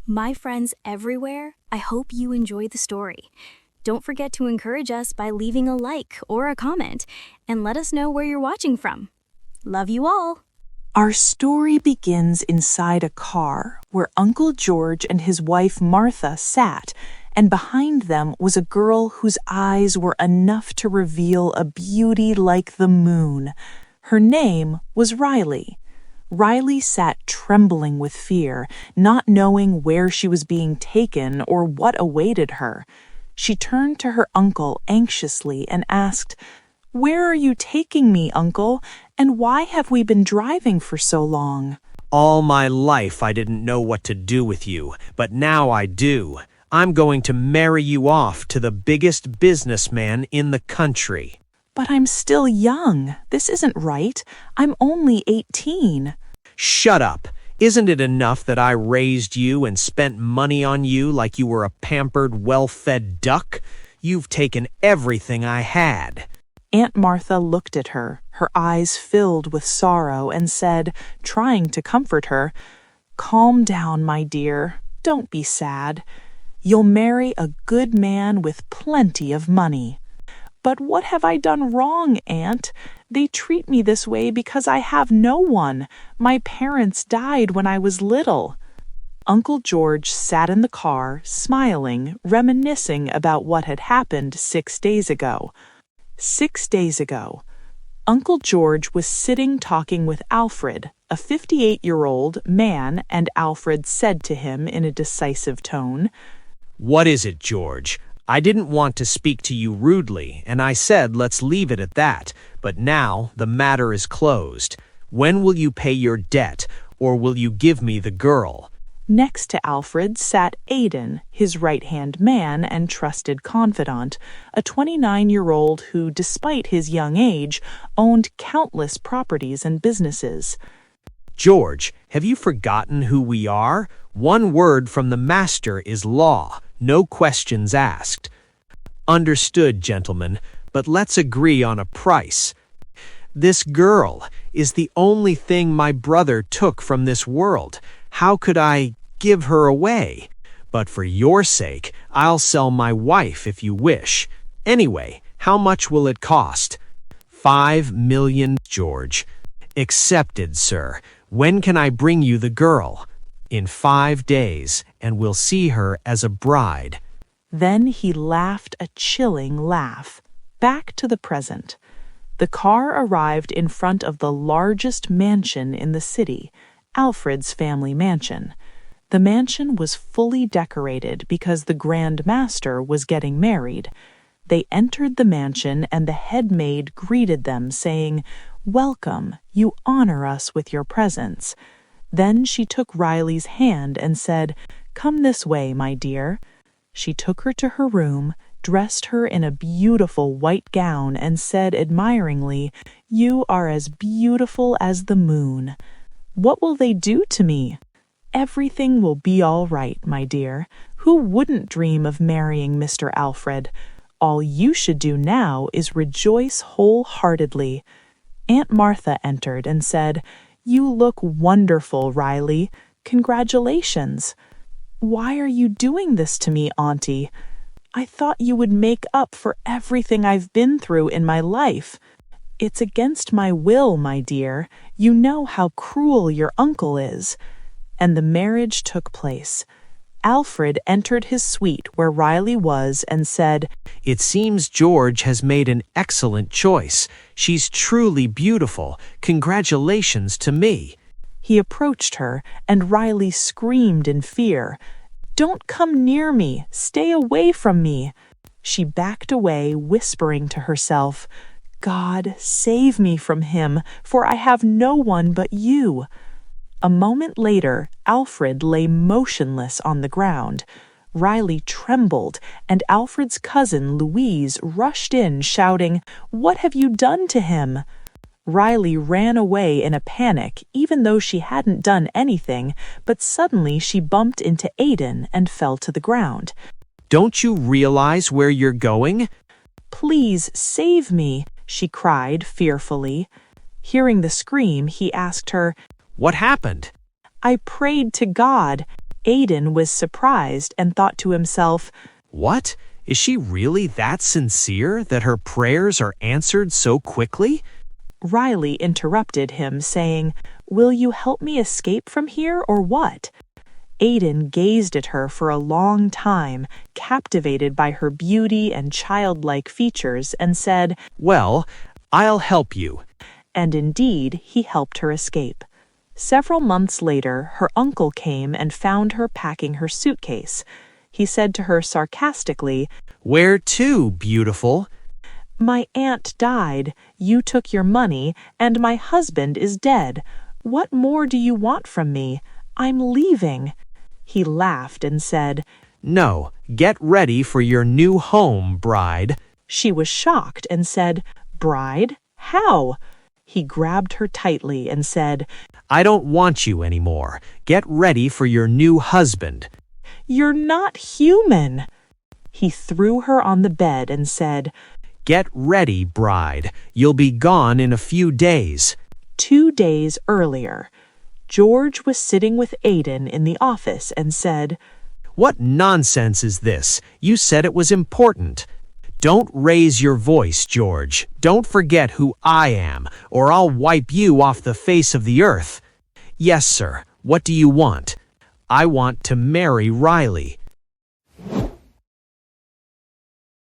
My friends everywhere, I hope you enjoyed the story. Don't forget to encourage us by leaving a like or a comment, and let us know where you're watching from. Love you all! Our story begins inside a car where Uncle George and his wife Martha sat, and behind them was a girl whose eyes were enough to reveal a beauty like the moon. Her name was Riley. Riley sat trembling with fear, not knowing where she was being taken or what awaited her. She turned to her uncle anxiously and asked, "Where are you taking me, Uncle? And why have we been driving for so long?" All my life I didn't know what to do with you, but now I do. I'm going to marry you off to the biggest businessman in the country. "But I'm still young. This isn't right. I'm only 18. Shut up. Isn't it enough that I raised you and spent money on you like you were a pampered, well-fed duck? You've taken everything I had." Aunt Martha looked at her, her eyes filled with sorrow, and said, trying to comfort her, "Calm down, my dear. Don't be sad. You'll marry a good man with plenty of money." "But what have I done wrong, Aunt? They treat me this way because I have no one. My parents died when I was little." Uncle George sat in the car, smiling, reminiscing about what had happened 6 days ago. 6 days ago, Uncle George was sitting talking with Alfred, a 58-year-old man, and Alfred said to him in a decisive tone, "What is it, George? I didn't want to speak to you rudely, and I said let's leave it at that, but now the matter is closed. When will you pay your debt, or will you give me the girl?" Next to Alfred sat Aidan, his right-hand man and trusted confidant, a 29-year-old who, despite his young age, owned countless properties and businesses. "George, have you forgotten who we are? One word from the master is law. No questions asked." "Understood, gentlemen, but let's agree on a price. This girl is the only thing my brother took from this world. How could I give her away? But for your sake, I'll sell my wife if you wish. Anyway, how much will it cost?" 5 million, George. "Accepted, sir. When can I bring you the girl?" "In 5 days, and we'll see her as a bride." Then he laughed a chilling laugh. Back to the present. The car arrived in front of the largest mansion in the city, Alfred's family mansion. The mansion was fully decorated because the Grand Master was getting married. They entered the mansion and the head maid greeted them, saying, "Welcome, you honor us with your presence." Then she took Riley's hand and said, "Come this way, my dear." She took her to her room, dressed her in a beautiful white gown, and said admiringly, "You are as beautiful as the moon." "What will they do to me?" "Everything will be all right, my dear. Who wouldn't dream of marrying Mr. Alfred? All you should do now is rejoice wholeheartedly." Aunt Martha entered and said, "You look wonderful, Riley. Congratulations." "Why are you doing this to me, Auntie? I thought you would make up for everything I've been through in my life." "It's against my will, my dear. You know how cruel your uncle is." And the marriage took place. Alfred entered his suite where Riley was and said, "It seems George has made an excellent choice. She's truly beautiful. Congratulations to me." He approached her, and Riley screamed in fear, "Don't come near me! Stay away from me!" She backed away, whispering to herself, "God, save me from him, for I have no one but you." A moment later, Alfred lay motionless on the ground. Riley trembled, and Alfred's cousin Louise rushed in, shouting, "What have you done to him?" Riley ran away in a panic, even though she hadn't done anything, but suddenly she bumped into Aidan and fell to the ground. "Don't you realize where you're going?" "Please save me," she cried fearfully. Hearing the scream, he asked her, "What happened?" "I prayed to God. Aidan was surprised and thought to himself, What? Is she really that sincere that her prayers are answered so quickly? Riley interrupted him, saying, "Will you help me escape from here or what?" Aidan gazed at her for a long time, captivated by her beauty and childlike features, and said, Well, I'll help you. and indeed he helped her escape. Several months later, her uncle came and found her packing her suitcase. He said to her sarcastically, Where to, beautiful? "My aunt died, you took your money, and my husband is dead. What more do you want from me? I'm leaving." He laughed and said, No, get ready for your new home, bride. She was shocked and said, "Bride? How?" He grabbed her tightly and said, I don't want you anymore. Get ready for your new husband. "You're not human." He threw her on the bed and said, Get ready, bride. You'll be gone in a few days. 2 days earlier, George was sitting with Aidan in the office and said, What nonsense is this? You said it was important. Don't raise your voice, George. Don't forget who I am, or I'll wipe you off the face of the earth. Yes, sir. What do you want? I want to marry Riley.